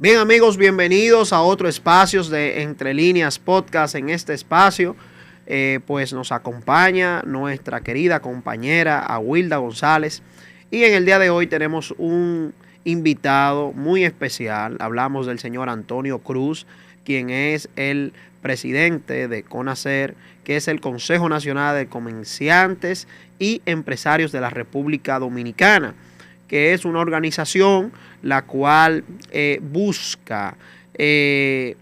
Bien amigos, bienvenidos a otro espacio de Entre Líneas Podcast. En este espacio pues nos acompaña nuestra querida compañera Awilda González y en el día de hoy tenemos un invitado muy especial. Hablamos del señor Antonio Cruz, quien es el presidente de CONACER, que es el Consejo Nacional de Comerciantes y Empresarios de la República Dominicana, que es una organización la cual busca el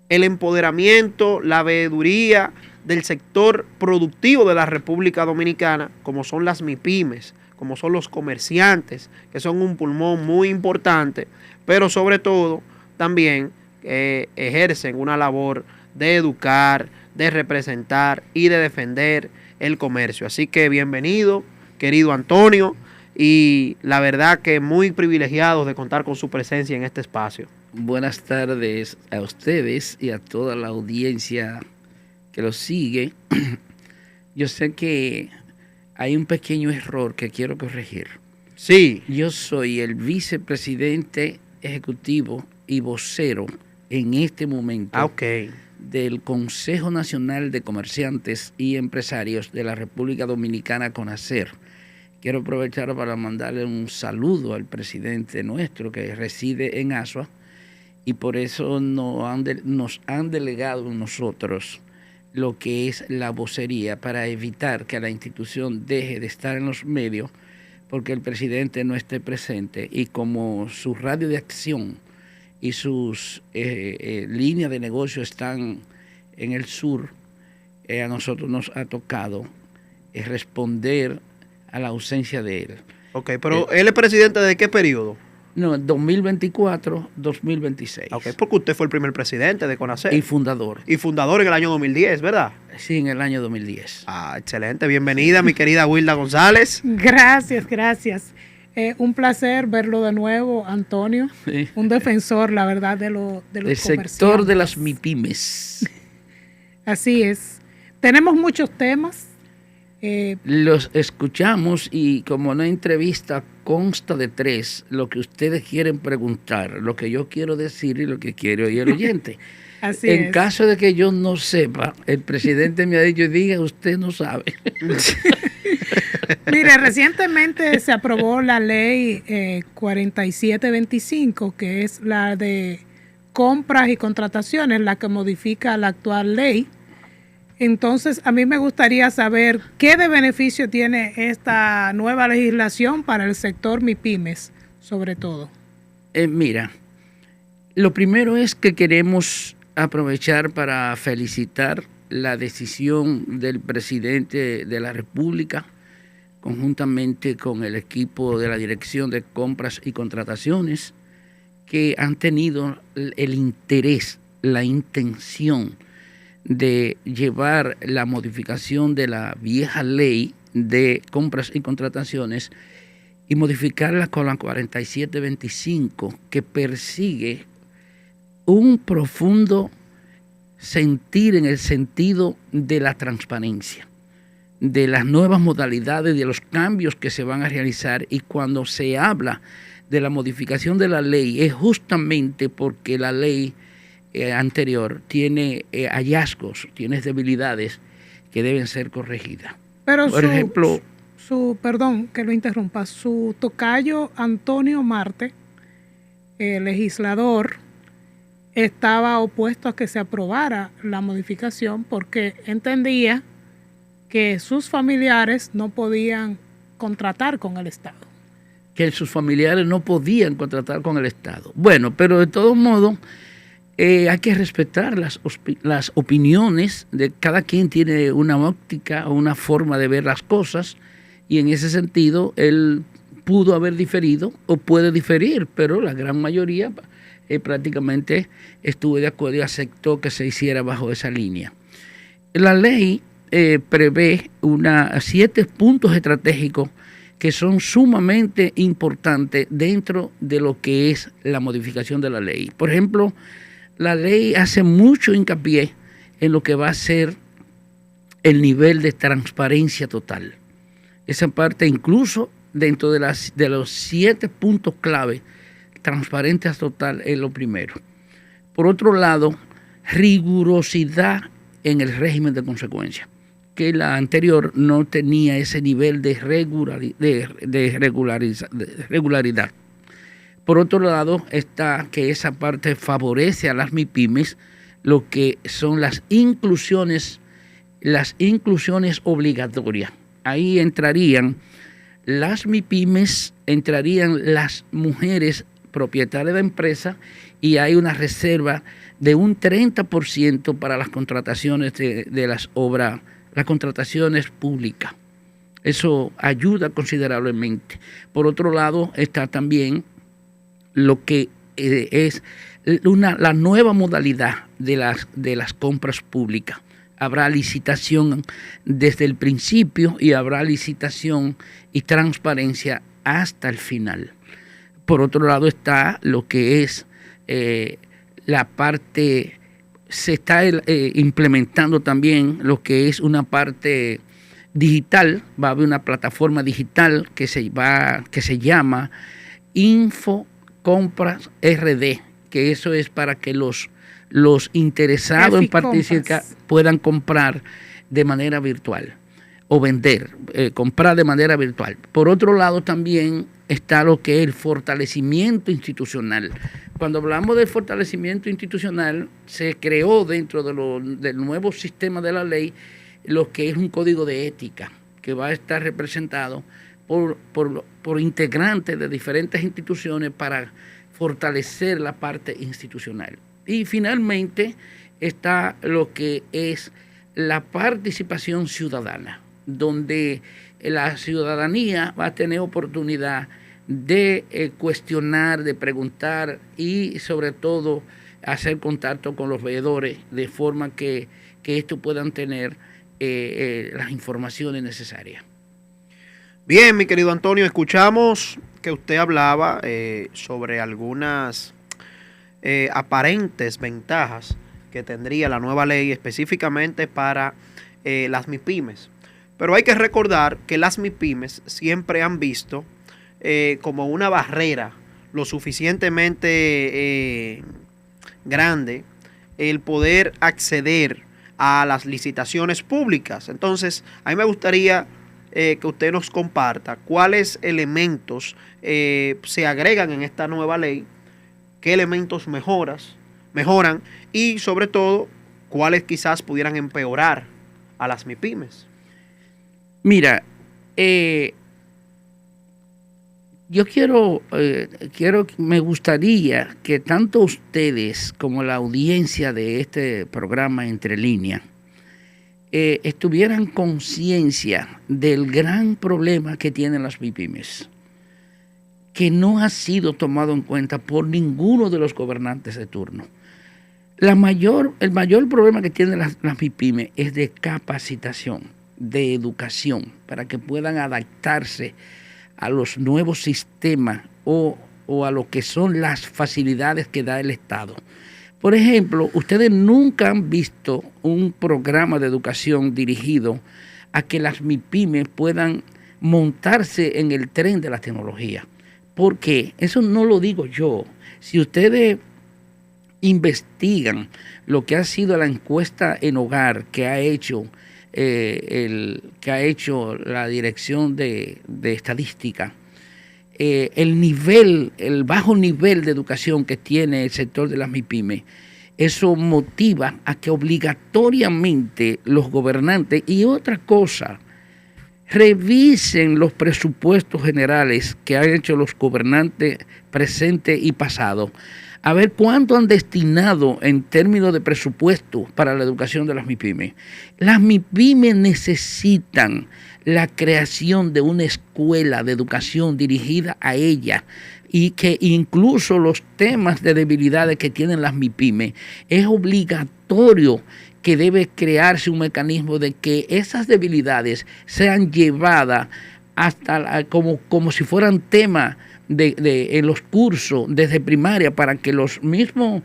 empoderamiento, la veeduría del sector productivo de la República Dominicana, como son las MIPYMES, como son los comerciantes, que son un pulmón muy importante, pero sobre todo también ejercen una labor de educar, de representar y de defender el comercio. Así que bienvenido, querido Antonio. Y la verdad que muy privilegiados de contar con su presencia en este espacio. Buenas tardes a ustedes y a toda la audiencia que los sigue. Yo sé que hay un pequeño error que quiero corregir. Sí. Yo soy el vicepresidente ejecutivo y vocero en este momento del Consejo Nacional de Comerciantes y Empresarios de la República Dominicana, CONACER. Quiero aprovechar para mandarle un saludo al presidente nuestro que reside en Asua y por eso nos han delegado a nosotros lo que es la vocería para evitar que la institución deje de estar en los medios porque el presidente no esté presente y como su radio de acción y sus líneas de negocio están en el sur, a nosotros nos ha tocado responder a la ausencia de él. Ok, pero ¿él es presidente de qué periodo? No, 2024-2026. Ok, porque usted fue el primer presidente de CONACER. Y fundador. Y fundador en el año 2010, ¿verdad? Sí, en el año 2010. Ah, excelente. Bienvenida, mi querida Awilda González. Gracias. Un placer verlo de nuevo, Antonio. Sí. Un defensor, la verdad, de los comerciantes. El sector de las MIPYMES. Así es. Tenemos muchos temas. Los escuchamos y como una entrevista consta de 3, lo que ustedes quieren preguntar, lo que yo quiero decir y lo que quiere oír el oyente. Así en caso de que yo no sepa, el presidente me ha dicho, diga, usted no sabe. Mire, recientemente se aprobó la ley 4725, que es la de compras y contrataciones, la que modifica la actual ley. Entonces, a mí me gustaría saber qué de beneficio tiene esta nueva legislación para el sector MIPYMES, sobre todo. Mira, lo primero es que queremos aprovechar para felicitar la decisión del presidente de la República, conjuntamente con el equipo de la Dirección de Compras y Contrataciones, que han tenido el interés, la intención de llevar la modificación de la vieja ley de compras y contrataciones y modificarla con la 4725, que persigue un profundo sentir en el sentido de la transparencia, de las nuevas modalidades, de los cambios que se van a realizar. Y cuando se habla de la modificación de la ley es justamente porque la ley anterior tiene hallazgos, tiene debilidades que deben ser corregidas. Pero por ejemplo, perdón que lo interrumpa, su tocayo Antonio Marte, legislador, estaba opuesto a que se aprobara la modificación porque entendía que sus familiares no podían contratar con el Estado. Que sus familiares no podían contratar con el Estado. Bueno, pero de todos modos hay que respetar las opiniones de cada quien. Tiene una óptica o una forma de ver las cosas y en ese sentido él pudo haber diferido o puede diferir, pero la gran mayoría prácticamente estuvo de acuerdo y aceptó que se hiciera bajo esa línea. La ley prevé 7 puntos estratégicos que son sumamente importantes dentro de lo que es la modificación de la ley. Por ejemplo, la ley hace mucho hincapié en lo que va a ser el nivel de transparencia total. Esa parte incluso dentro de los 7 puntos clave transparencia total es lo primero. Por otro lado, rigurosidad en el régimen de consecuencia, que la anterior no tenía ese nivel de regularidad. Por otro lado está que esa parte favorece a las MIPYMES, lo que son las inclusiones obligatorias. Ahí entrarían las MIPYMES, entrarían las mujeres propietarias de empresa, y hay una reserva de un 30% para las contrataciones de las obras, las contrataciones públicas. Eso ayuda considerablemente. Por otro lado está también lo que es la nueva modalidad de las compras públicas. Habrá licitación desde el principio y habrá licitación y transparencia hasta el final. Por otro lado está lo que es la parte, se está implementando también lo que es una parte digital. Va a haber una plataforma digital que se llama Infocompras RD, que eso es para que los interesados en participar puedan comprar de manera virtual o comprar de manera virtual. Por otro lado también está lo que es el fortalecimiento institucional. Cuando hablamos de fortalecimiento institucional, se creó dentro del nuevo sistema de la ley lo que es un código de ética que va a estar representado por integrantes de diferentes instituciones para fortalecer la parte institucional. Y finalmente está lo que es la participación ciudadana, donde la ciudadanía va a tener oportunidad de cuestionar, de preguntar y sobre todo hacer contacto con los veedores de forma que estos puedan tener las informaciones necesarias. Bien, mi querido Antonio, escuchamos que usted hablaba sobre algunas aparentes ventajas que tendría la nueva ley específicamente para las MIPYMES. Pero hay que recordar que las MIPYMES siempre han visto como una barrera lo suficientemente grande el poder acceder a las licitaciones públicas. Entonces, a mí me gustaría que usted nos comparta cuáles elementos se agregan en esta nueva ley, qué elementos mejoran y sobre todo cuáles quizás pudieran empeorar a las MIPYMES. Mira, yo me gustaría que tanto ustedes como la audiencia de este programa Entre Líneas estuvieran conciencia del gran problema que tienen las MIPYMES, que no ha sido tomado en cuenta por ninguno de los gobernantes de turno. El mayor problema que tienen las MIPYMES es de capacitación, de educación, para que puedan adaptarse a los nuevos sistemas o a lo que son las facilidades que da el Estado. Por ejemplo, ustedes nunca han visto un programa de educación dirigido a que las MIPYMES puedan montarse en el tren de la tecnología. Porque eso no lo digo yo. Si ustedes investigan lo que ha sido la encuesta en hogar que ha hecho la Dirección de Estadística, el bajo nivel de educación que tiene el sector de las MIPYMES, eso motiva a que obligatoriamente los gobernantes, y otra cosa, revisen los presupuestos generales que han hecho los gobernantes presentes y pasados, a ver cuánto han destinado en términos de presupuesto para la educación de las MIPYMES. Las MIPYMES necesitan la creación de una escuela de educación dirigida a ellas, y que incluso los temas de debilidades que tienen las MIPYMES, es obligatorio que debe crearse un mecanismo de que esas debilidades sean llevadas hasta como si fueran temas en los cursos desde primaria para que los mismos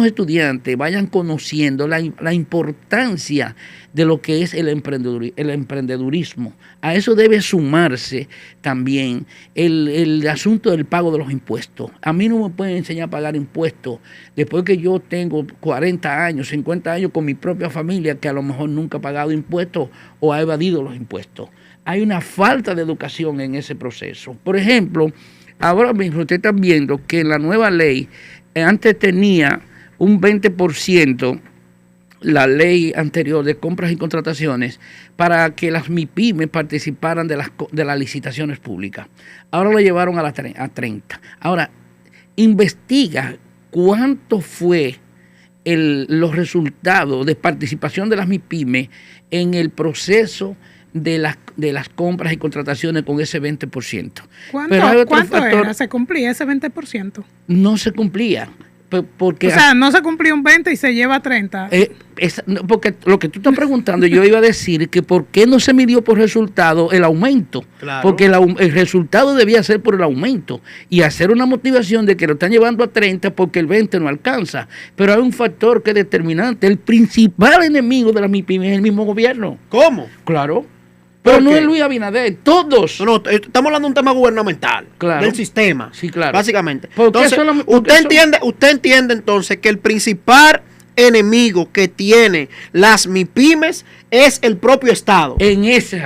estudiantes vayan conociendo la importancia de lo que es el emprendedurismo. A eso debe sumarse también el asunto del pago de los impuestos. A mí no me pueden enseñar a pagar impuestos después que yo tengo 40 años, 50 años con mi propia familia que a lo mejor nunca ha pagado impuestos o ha evadido los impuestos. Hay una falta de educación en ese proceso. Por ejemplo, ahora mismo ustedes están viendo que en la nueva ley, antes tenía un 20%, la ley anterior de compras y contrataciones, para que las MIPYMES participaran de las licitaciones públicas. Ahora lo llevaron a 30. Ahora, investiga cuánto fue los resultados de participación de las MIPYMES en el proceso de las compras y contrataciones con ese 20%. ¿Cuánto era? ¿Se cumplía ese 20%? No se cumplía. Porque, o sea, no se cumplió un 20 y se lleva 30. Porque lo que tú estás preguntando, yo iba a decir que por qué no se midió por resultado el aumento. Claro. Porque el resultado debía ser por el aumento y hacer una motivación de que lo están llevando a 30 porque el 20 no alcanza. Pero hay un factor que es determinante. El principal enemigo de la MIPYME es el mismo gobierno. ¿Cómo? Claro. Pero no es Luis Abinader, todos. No, estamos hablando de un tema gubernamental, claro, del sistema, sí, claro, básicamente. Entonces, usted entiende entonces que el principal enemigo que tiene las MIPYMES es el propio Estado. En ese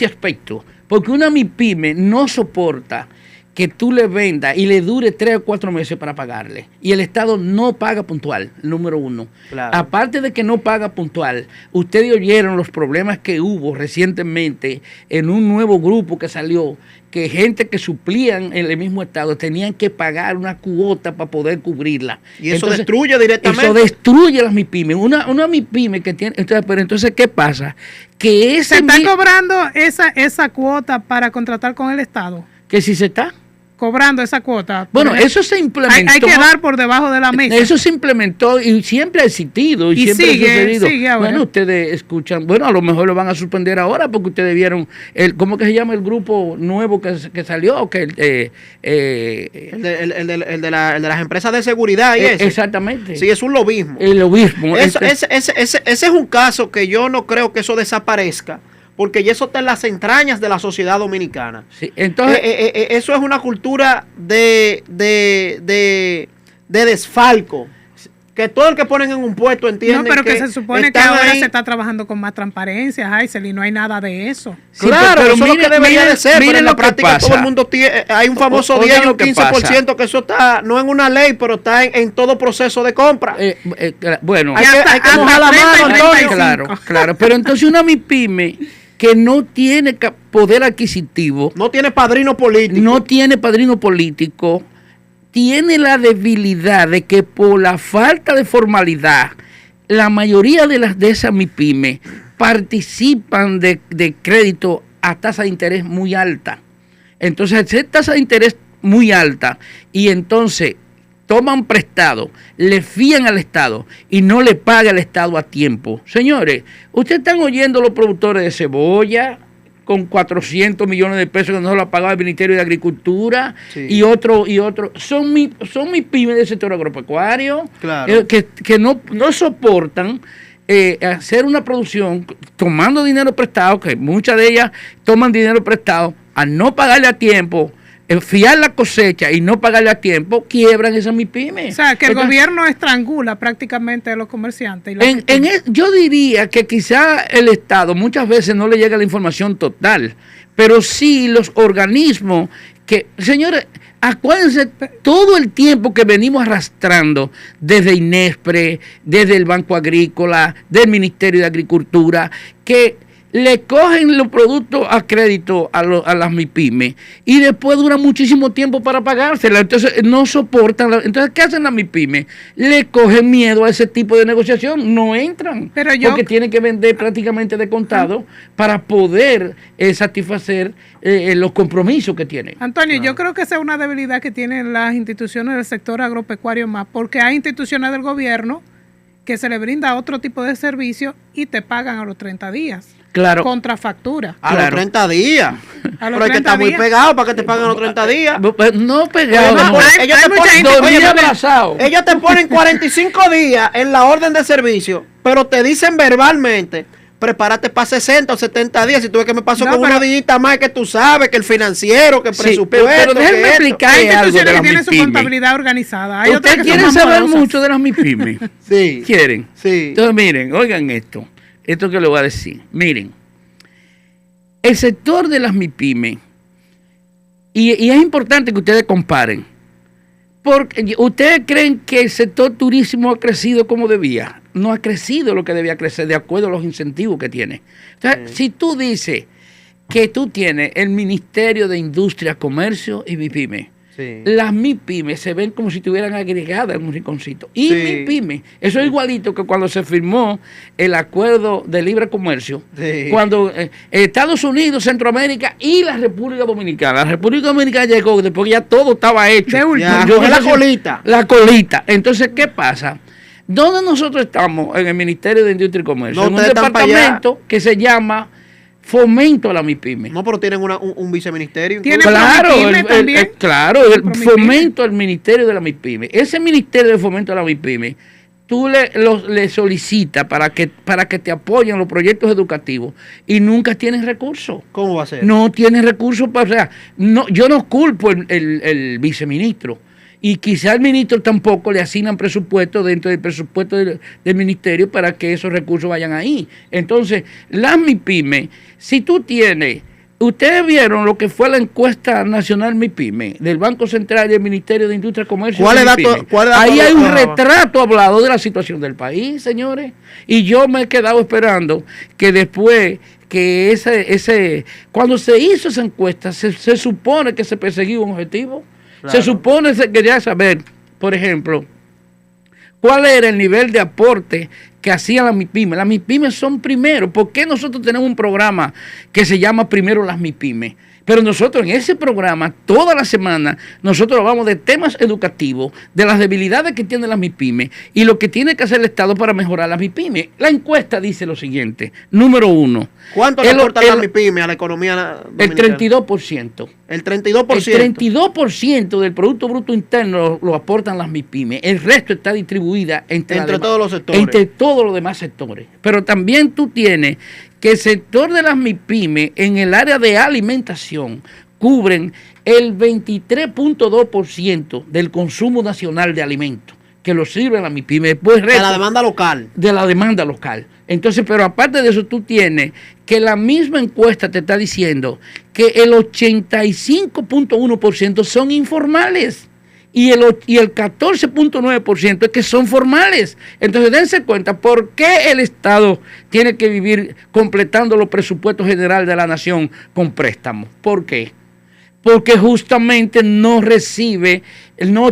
aspecto, porque una MIPYME no soporta que tú le vendas y le dure 3 o 4 meses para pagarle. Y el Estado no paga puntual, número uno. Claro. Aparte de que no paga puntual, ustedes oyeron los problemas que hubo recientemente en un nuevo grupo que salió, que gente que suplían en el mismo Estado tenían que pagar una cuota para poder cubrirla. Y eso destruye directamente. Eso destruye las MIPYMES. Una MIPYME que tiene... Pero entonces, ¿qué pasa? Que ¿se está cobrando esa cuota para contratar con el Estado? Que si se está cobrando esa cuota. Bueno, eso se implementó. Hay que dar por debajo de la mesa. Eso se implementó y siempre ha existido y siempre ha sucedido. Sigue ahora. Bueno, ustedes escuchan, bueno, a lo mejor lo van a suspender ahora porque ustedes vieron, ¿cómo que se llama el grupo nuevo que salió? El de las empresas de seguridad y eso. Exactamente. Sí, es un lobismo. El lobismo. Ese es un caso que yo no creo que eso desaparezca, porque ya eso está en las entrañas de la sociedad dominicana. Sí, entonces, eso es una cultura de desfalco. Que todo el que ponen en un puesto entiende. No, pero que se supone que ahora se está trabajando con más transparencia, Haisel, y no hay nada de eso. Sí, claro, pero eso es lo que debería de ser, pero en la práctica todo el mundo tiene, hay un famoso 10 y un 15% que eso está, no en una ley, pero está en todo proceso de compra. Bueno, hay que mojar la mano, Antonio. Claro, pero entonces una MIPYME que no tiene poder adquisitivo, no tiene padrino político, tiene la debilidad de que por la falta de formalidad, la mayoría de esas MIPYMES participan de crédito a tasa de interés muy alta. Entonces, esa tasa de interés muy alta y entonces toman prestado, le fían al Estado y no le paga el Estado a tiempo. Señores, ustedes están oyendo los productores de cebolla con 400 millones de pesos que no se lo ha pagado el Ministerio de Agricultura, sí, y otro. Son MIPYMES del sector agropecuario, claro, que no soportan hacer una producción tomando dinero prestado, que muchas de ellas toman dinero prestado, al no pagarle a tiempo, fiar la cosecha y no pagarle a tiempo, quiebran esas MIPYMES. O sea, que el gobierno estrangula prácticamente a los comerciantes. Yo diría que quizá el Estado muchas veces no le llega la información total, pero sí los organismos que, señores, acuérdense todo el tiempo que venimos arrastrando desde INESPRE, desde el Banco Agrícola, del Ministerio de Agricultura, que le cogen los productos a crédito a las MIPYMES y después dura muchísimo tiempo para pagársela. Entonces no soportan. Entonces, ¿qué hacen las MIPYMES? Le cogen miedo a ese tipo de negociación, no entran. Porque tienen que vender prácticamente de contado para poder satisfacer los compromisos que tienen. Antonio, yo creo que esa es una debilidad que tienen las instituciones del sector agropecuario más, porque hay instituciones del gobierno que se le brinda otro tipo de servicio y te pagan a los 30 días. Claro. contrafactura. A los 30 días. A los Pero hay que 30 estar muy días. pegado para que te paguen los 30 días. No pegado. Además, no. ellos hay te mucha ponen, gente oye, dormía espérate, abrazado. ellos te ponen 45 días en la orden de servicio, pero te dicen verbalmente, prepárate para 60 o 70 días. Si tú ves que me paso No, con pero- una dillita más que tú sabes, que el financiero, que el Sí, presupuesto, pero déjenme que esto. explicar Hay algo de instituciones las que tienen su MIPYME. contabilidad organizada. Hay otras ¿Ustedes que son quieren más saber morosas. mucho de las MIPYME? Sí. ¿Quieren? Sí. Entonces, miren, oigan esto que les voy a decir. Miren, el sector de las MIPYME, y es importante que ustedes comparen, porque ustedes creen que el sector turismo ha crecido como debía. No ha crecido lo que debía crecer de acuerdo a los incentivos que tiene. Entonces, si tú dices que tú tienes el Ministerio de Industria, Comercio y MIPYME, Sí. las MIPYME se ven como si estuvieran agregadas en un rinconcito. Y Sí. MIPYME, eso es igualito que cuando se firmó el acuerdo de libre comercio, Sí. cuando Estados Unidos, Centroamérica y la República Dominicana. La República Dominicana llegó después que ya todo estaba hecho. De último. Ya, Yo coge no la sé si- colita. La colita. Entonces, ¿qué pasa? ¿Dónde nosotros estamos? En el Ministerio de Industria y Comercio. No, en un ustedes están para allá. departamento que se llama Fomento a la MIPYME. No, pero tienen un viceministerio. Tiene- incluso. Claro, ProMIPYME también. claro, el ProMIPYME. fomento al Ministerio de la MIPYME. Ese Ministerio de Fomento a la MIPYME, tú le solicitas para que te apoyen los proyectos educativos y nunca tienen recursos. ¿Cómo va a ser? No tienen recursos para, o sea, no, yo no culpo el viceministro. Y quizá al ministro tampoco le asignan presupuesto dentro del presupuesto del ministerio para que esos recursos vayan ahí. Entonces, las MIPYME, si tú tienes, ustedes vieron lo que fue la encuesta nacional MIPYME del Banco Central y del Ministerio de Industria, Comercio. ¿Cuál y es dato- MIPYME. cuál es dato- Ahí hay un Ah, retrato hablado de la situación del país, señores. Y yo me he quedado esperando que después que cuando se hizo esa encuesta, se supone que se perseguía un objetivo. Claro. Se supone que se quería saber, por ejemplo, cuál era el nivel de aporte que hacían las MIPYME. Las MIPYME son primero. ¿Por qué nosotros tenemos un programa que se llama Primero las MIPYME? Pero nosotros en ese programa, toda la semana, nosotros hablamos de temas educativos, de las debilidades que tienen las MIPYME y lo que tiene que hacer el Estado para mejorar las MIPYME. La encuesta dice lo siguiente. Número 1. ¿Cuánto le aportan las MIPYME a la economía El dominicana? 32%. El 32%. El 32% del Producto Bruto Interno lo aportan las MIPYME. El resto está distribuida entre todos los sectores. Entre todos los demás sectores. Pero también tú tienes que el sector de las MIPYME en el área de alimentación cubren el 23.2% del consumo nacional de alimentos que lo sirven las MIPYME. Pues De la demanda local. de la demanda local. Entonces, pero aparte de eso, tú tienes que la misma encuesta te está diciendo que el 85.1% son informales y el 14.9% es que son formales. Entonces, dense cuenta por qué el Estado tiene que vivir completando los presupuestos generales de la nación con préstamos. ¿Por qué? Porque justamente no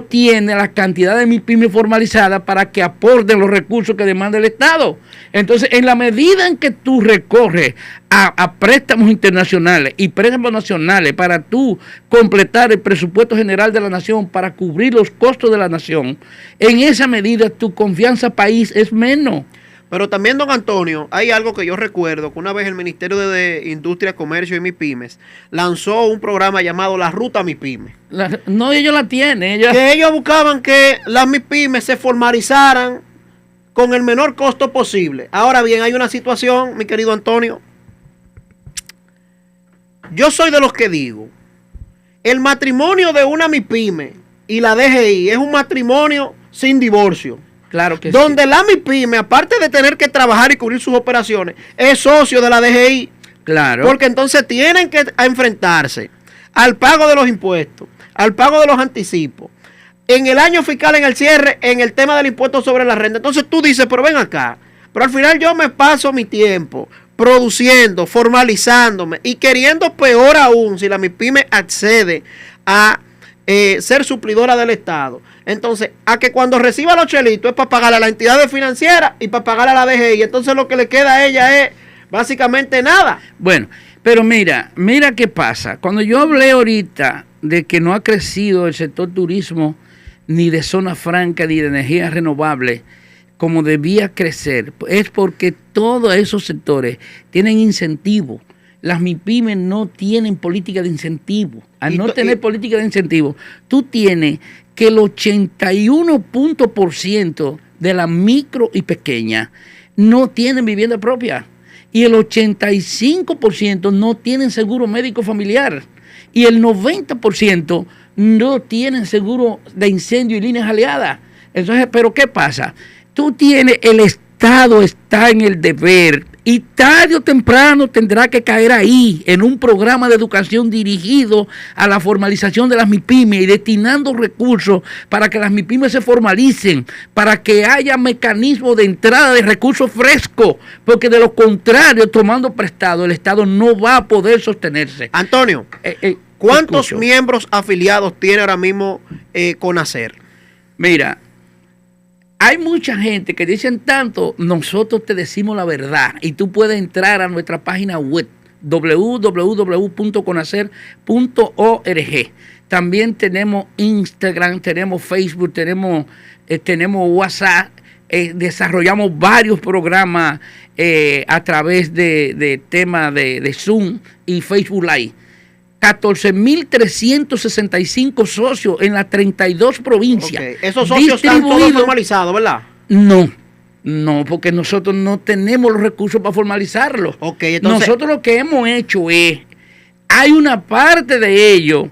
tiene la cantidad de MIPYME formalizada para que aporten los recursos que demanda el Estado. Entonces, en la medida en que tú recorres a préstamos internacionales y préstamos nacionales para tú completar el presupuesto general de la nación, para cubrir los costos de la nación, en esa medida tu confianza país es menos. Pero también, don Antonio, hay algo que yo recuerdo, que una vez el Ministerio de Industria, Comercio y MIPYMES lanzó un programa llamado La Ruta MIPYME. No, ellos la tienen. Que ellos buscaban que las MIPYMES se formalizaran con el menor costo posible. Ahora bien, hay una situación, mi querido Antonio. Yo soy de los que digo, el matrimonio de una MIPYME y la DGI es un matrimonio sin divorcio. Claro que Donde sí. la MIPYME, aparte de tener que trabajar y cubrir sus operaciones, es socio de la DGI. Claro. Porque entonces tienen que enfrentarse al pago de los impuestos, al pago de los anticipos, en el año fiscal, en el cierre, en el tema del impuesto sobre la renta. Entonces tú dices, pero ven acá, pero al final yo me paso mi tiempo produciendo, formalizándome y queriendo peor aún si la MIPYME accede a ser suplidora del Estado. Entonces, a que cuando reciba los chelitos es para pagarle a la entidad financiera y para pagarle a la DGI. Entonces lo que le queda a ella es básicamente nada. Bueno, pero mira qué pasa. Cuando yo hablé ahorita de que no ha crecido el sector turismo, ni de zona franca, ni de energía renovable, como debía crecer, es porque todos esos sectores tienen incentivos. Las MIPYMES no tienen política de incentivo. Al no tener política de incentivo, tú tienes que el 81% de la micro y pequeña no tienen vivienda propia. Y el 85% no tienen seguro médico familiar. Y el 90% no tienen seguro de incendio y líneas aliadas. Entonces, ¿pero qué pasa? Tú tienes, el Estado está en el deber y tarde o temprano tendrá que caer ahí en un programa de educación dirigido a la formalización de las MIPYMES y destinando recursos para que las MIPYMES se formalicen, para que haya mecanismos de entrada de recursos frescos, porque de lo contrario, tomando prestado, el Estado no va a poder sostenerse. Antonio, ¿cuántos miembros afiliados tiene ahora mismo CONACER? Mira, hay mucha gente que dicen tanto, nosotros te decimos la verdad y tú puedes entrar a nuestra página web www.conacer.org. También tenemos Instagram, tenemos Facebook, tenemos WhatsApp, desarrollamos varios programas a través de temas de Zoom y Facebook Live. 14.365 socios en las 32 provincias. Okay. Esos socios están todos formalizados, ¿verdad? No, porque nosotros no tenemos los recursos para formalizarlos. Okay, entonces, nosotros lo que hemos hecho es, hay una parte de ellos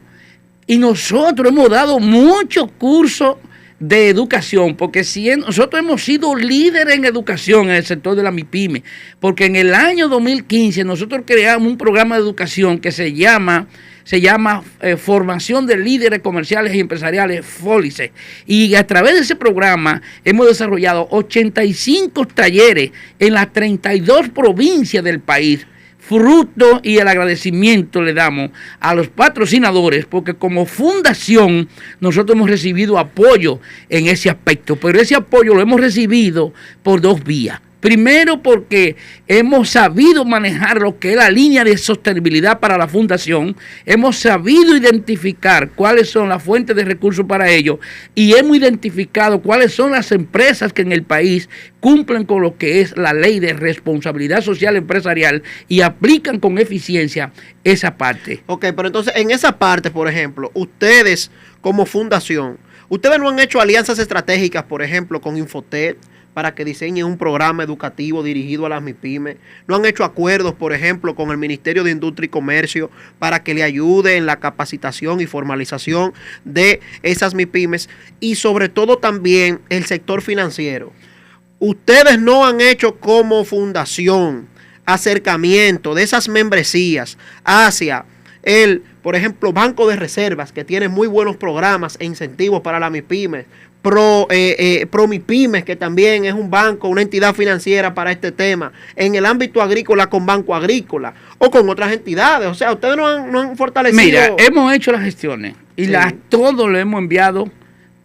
y nosotros hemos dado muchos cursos de educación, porque nosotros hemos sido líderes en educación en el sector de la MIPYME, porque en el año 2015 nosotros creamos un programa de educación que se llama Formación de Líderes Comerciales y Empresariales, FOLICE, y a través de ese programa hemos desarrollado 85 talleres en las 32 provincias del país. Fruto y el agradecimiento le damos a los patrocinadores, porque como fundación nosotros hemos recibido apoyo en ese aspecto, pero ese apoyo lo hemos recibido por dos vías. Primero, porque hemos sabido manejar lo que es la línea de sostenibilidad para la fundación, hemos sabido identificar cuáles son las fuentes de recursos para ello y hemos identificado cuáles son las empresas que en el país cumplen con lo que es la ley de responsabilidad social empresarial y aplican con eficiencia esa parte. Ok, pero entonces en esa parte, por ejemplo, ustedes como fundación, ustedes no han hecho alianzas estratégicas, por ejemplo, con Infotet, para que diseñen un programa educativo dirigido a las MIPYMES. No han hecho acuerdos, por ejemplo, con el Ministerio de Industria y Comercio para que le ayude en la capacitación y formalización de esas MIPYMES y sobre todo también el sector financiero. Ustedes no han hecho como fundación acercamiento de esas membresías hacia el, por ejemplo, Banco de Reservas, que tiene muy buenos programas e incentivos para las MIPYMES, ProMIPYMES, que también es un banco, una entidad financiera para este tema, en el ámbito agrícola con Banco Agrícola o con otras entidades. O sea, ustedes no han fortalecido. Mira, hemos hecho las gestiones y sí, todo lo hemos enviado,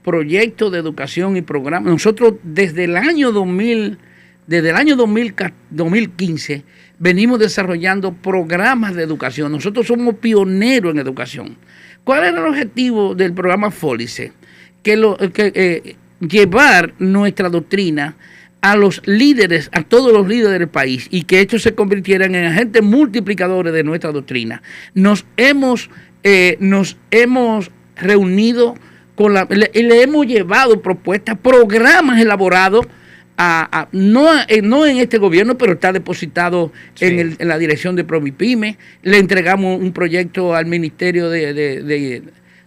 proyectos de educación y programas. Nosotros desde el año 2015 venimos desarrollando programas de educación. Nosotros somos pioneros en educación. ¿Cuál era el objetivo del programa FOLICE? Llevar nuestra doctrina a los líderes, a todos los líderes del país, y que estos se convirtieran en agentes multiplicadores de nuestra doctrina. Nos hemos reunido le hemos llevado propuestas, programas elaborados no en este gobierno, pero está depositado sí, en la dirección de ProMIPYME. Le entregamos un proyecto al Ministerio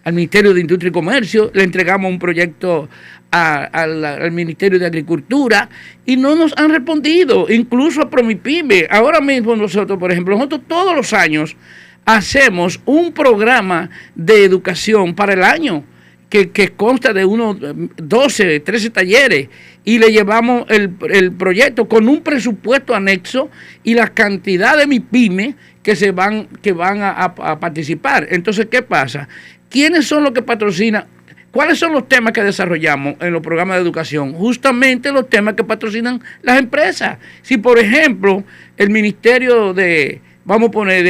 al Ministerio de Industria y Comercio, le entregamos un proyecto al Ministerio de Agricultura y no nos han respondido, incluso a ProMIPYME. Ahora mismo nosotros, por ejemplo, todos los años hacemos un programa de educación para el año que consta de unos 12, 13 talleres y le llevamos el proyecto con un presupuesto anexo y la cantidad de MIPYME que van a participar. Entonces, ¿qué pasa? ¿Quiénes son los que patrocinan? ¿Cuáles son los temas que desarrollamos en los programas de educación? Justamente los temas que patrocinan las empresas. Si, por ejemplo, el Ministerio de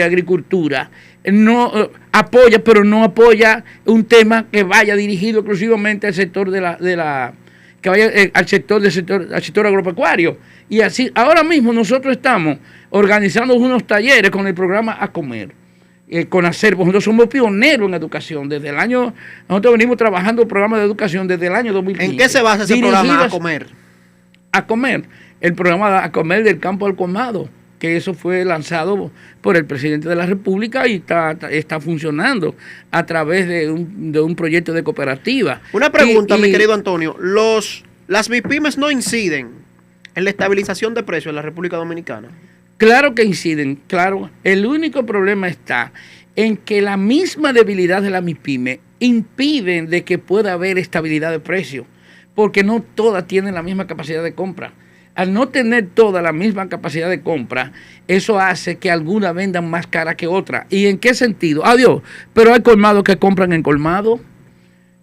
Agricultura no apoya, pero no apoya un tema que vaya dirigido exclusivamente al sector que vaya al sector agropecuario. Y así, ahora mismo nosotros estamos organizando unos talleres con el programa A Comer. Con Acervo, nosotros somos pioneros en educación. Nosotros venimos trabajando el programa de educación desde el año 2015. ¿En qué se basa ese programa A Comer? A Comer, el programa A Comer del campo al colmado, que eso fue lanzado por el presidente de la República y está funcionando a través de un proyecto de cooperativa. Una pregunta, mi querido Antonio. ¿Las MIPYMES no inciden en la estabilización de precios en la República Dominicana? Claro que inciden, claro. El único problema está en que la misma debilidad de la MIPYME impiden de que pueda haber estabilidad de precio, porque no todas tienen la misma capacidad de compra. Al no tener toda la misma capacidad de compra, eso hace que algunas vendan más cara que otras. ¿Y en qué sentido? Adiós, pero hay colmados que compran en colmado.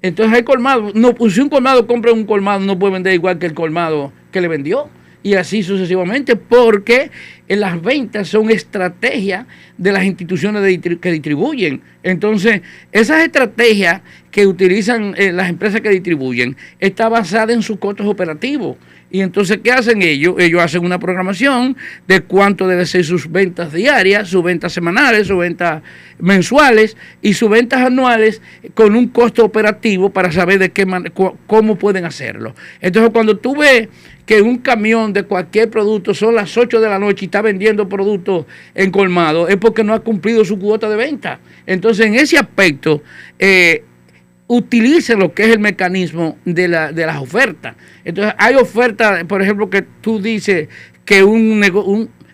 Entonces hay colmados, no, pues si un colmado compra en un colmado, no puede vender igual que el colmado que le vendió. Y así sucesivamente, porque las ventas son estrategias de las instituciones que distribuyen. Entonces, esas estrategias que utilizan las empresas que distribuyen está basada en sus costos operativos. Y entonces, ¿qué hacen ellos? Ellos hacen una programación de cuánto deben ser sus ventas diarias, sus ventas semanales, sus ventas mensuales y sus ventas anuales con un costo operativo para saber cómo pueden hacerlo. Entonces, cuando tú ves que un camión de cualquier producto son las 8 de la noche y está vendiendo productos en colmado, es porque no ha cumplido su cuota de venta. Entonces, en ese aspecto, utilicen lo que es el mecanismo de las ofertas. Entonces, hay ofertas, por ejemplo, que tú dices que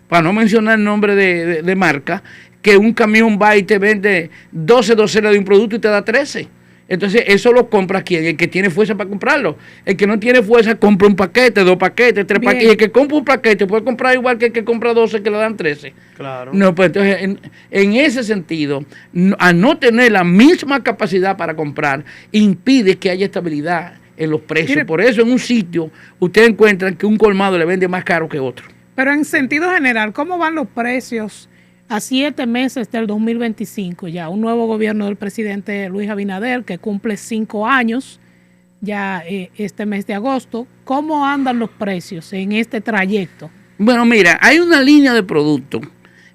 para no mencionar el nombre de marca, que un camión va y te vende 12 docenas de un producto y te da 13. Entonces, eso lo compra ¿quién? El que tiene fuerza para comprarlo. El que no tiene fuerza compra un paquete, 2 paquetes, 3 paquetes. Y el que compra un paquete puede comprar igual que el que compra 12 que le dan 13. Claro. No, pues entonces, en ese sentido, a no tener la misma capacidad para comprar, impide que haya estabilidad en los precios. Mire, por eso en un sitio ustedes encuentran que un colmado le vende más caro que otro. Pero en sentido general, ¿cómo van los precios a 7 meses del 2025? Ya un nuevo gobierno del presidente Luis Abinader, que cumple 5 años ya este mes de agosto. ¿Cómo andan los precios en este trayecto? Bueno, mira, hay una línea de productos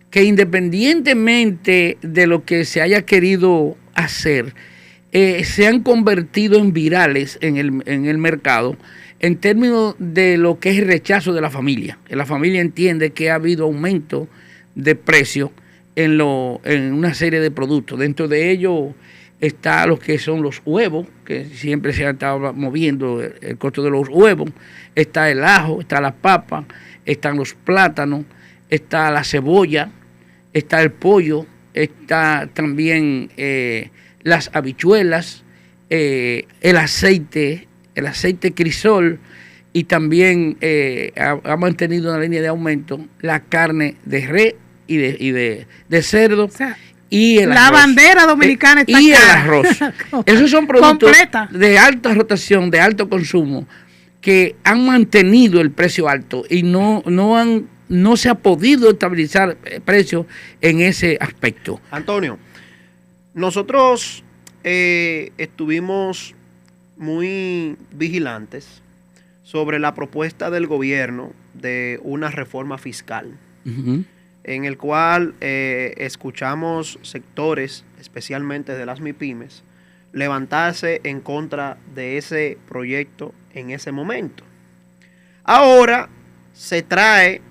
que independientemente de lo que se haya querido hacer, se han convertido en virales en el mercado en términos de lo que es el rechazo de la familia. La familia entiende que ha habido aumento de precio en una serie de productos. Dentro de ellos está lo que son los huevos, que siempre se ha estado moviendo el costo de los huevos. Está el ajo, está la papa, están los plátanos, está la cebolla, está el pollo, está también las habichuelas, el aceite crisol, y también ha mantenido una línea de aumento la carne de res y de cerdo, o sea, y el la arroz. bandera dominicana está y cara. El arroz. Esos son productos completa, de alta rotación, de alto consumo, que han mantenido el precio alto y no se ha podido estabilizar el precio en ese aspecto. Antonio, nosotros estuvimos muy vigilantes sobre la propuesta del gobierno de una reforma fiscal, en el cual escuchamos sectores, especialmente de las MIPYMES, levantarse en contra de ese proyecto en ese momento. Ahora se trae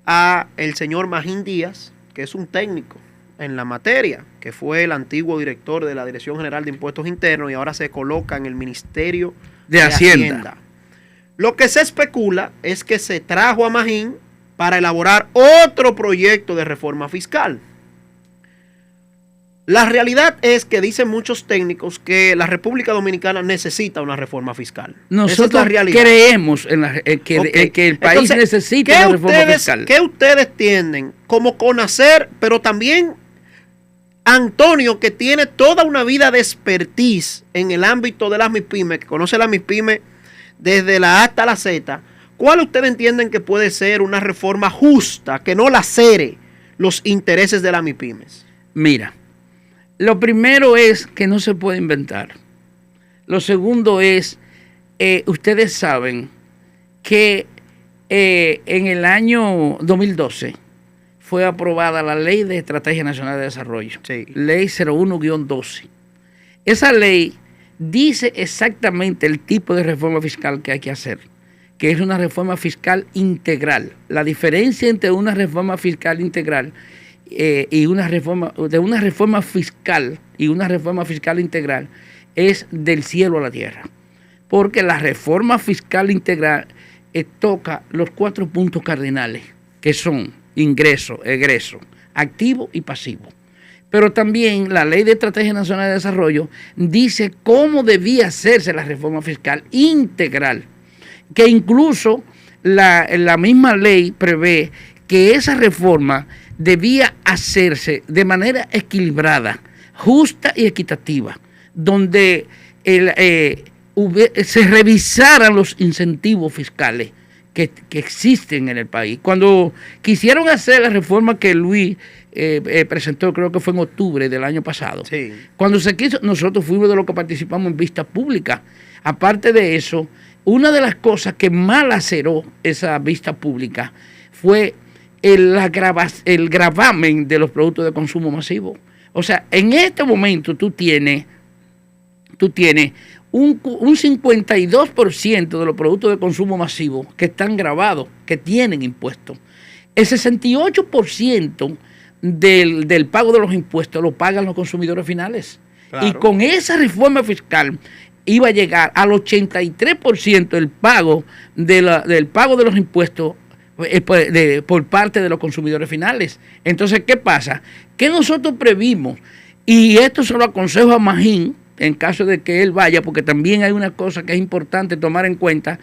a el señor Magín Díaz, que es un técnico en la materia, que fue el antiguo director de la Dirección General de Impuestos Internos y ahora se coloca en el Ministerio de Hacienda. Lo que se especula es que se trajo a Magín para elaborar otro proyecto de reforma fiscal. La realidad es que dicen muchos técnicos que la República Dominicana necesita una reforma fiscal. Nosotros creemos que el país necesita una reforma fiscal. ¿Qué ustedes tienen como conocer, pero también Antonio, que tiene toda una vida de expertise en el ámbito de las MIPYMES, que conoce las MIPYMES desde la A hasta la Z? ¿Cuál ustedes entienden que puede ser una reforma justa, que no lacere los intereses de las MIPYMES? Mira, lo primero es que no se puede inventar. Lo segundo es ustedes saben que en el año 2012 fue aprobada la Ley de Estrategia Nacional de Desarrollo, Sí. Ley 01-12. Esa ley dice exactamente el tipo de reforma fiscal que hay que hacer, que es una reforma fiscal integral. La diferencia entre una reforma fiscal integral y una reforma fiscal integral es del cielo a la tierra, porque la reforma fiscal integral toca los 4 puntos cardinales, que son ingreso, egreso, activo y pasivo. Pero también la Ley de Estrategia Nacional de Desarrollo dice cómo debía hacerse la reforma fiscal integral, que incluso la misma ley prevé que esa reforma debía hacerse de manera equilibrada, justa y equitativa, donde se revisaran los incentivos fiscales que existen en el país. Cuando quisieron hacer la reforma que Luis presentó, creo que fue en octubre del año pasado, Sí. cuando se quiso, nosotros fuimos de los que participamos en vista pública. Aparte de eso, una de las cosas que más laceró esa vista pública fue el gravamen de los productos de consumo masivo. O sea, en este momento tú tienes un 52% de los productos de consumo masivo que están gravados, que tienen impuestos. El 68% del pago de los impuestos lo pagan los consumidores finales. Claro. Y con esa reforma fiscal iba a llegar al 83% el pago del pago de los impuestos por parte de los consumidores finales. Entonces, ¿qué pasa? Que nosotros previmos, y esto se lo aconsejo a Magín, en caso de que él vaya, porque también hay una cosa que es importante tomar en cuenta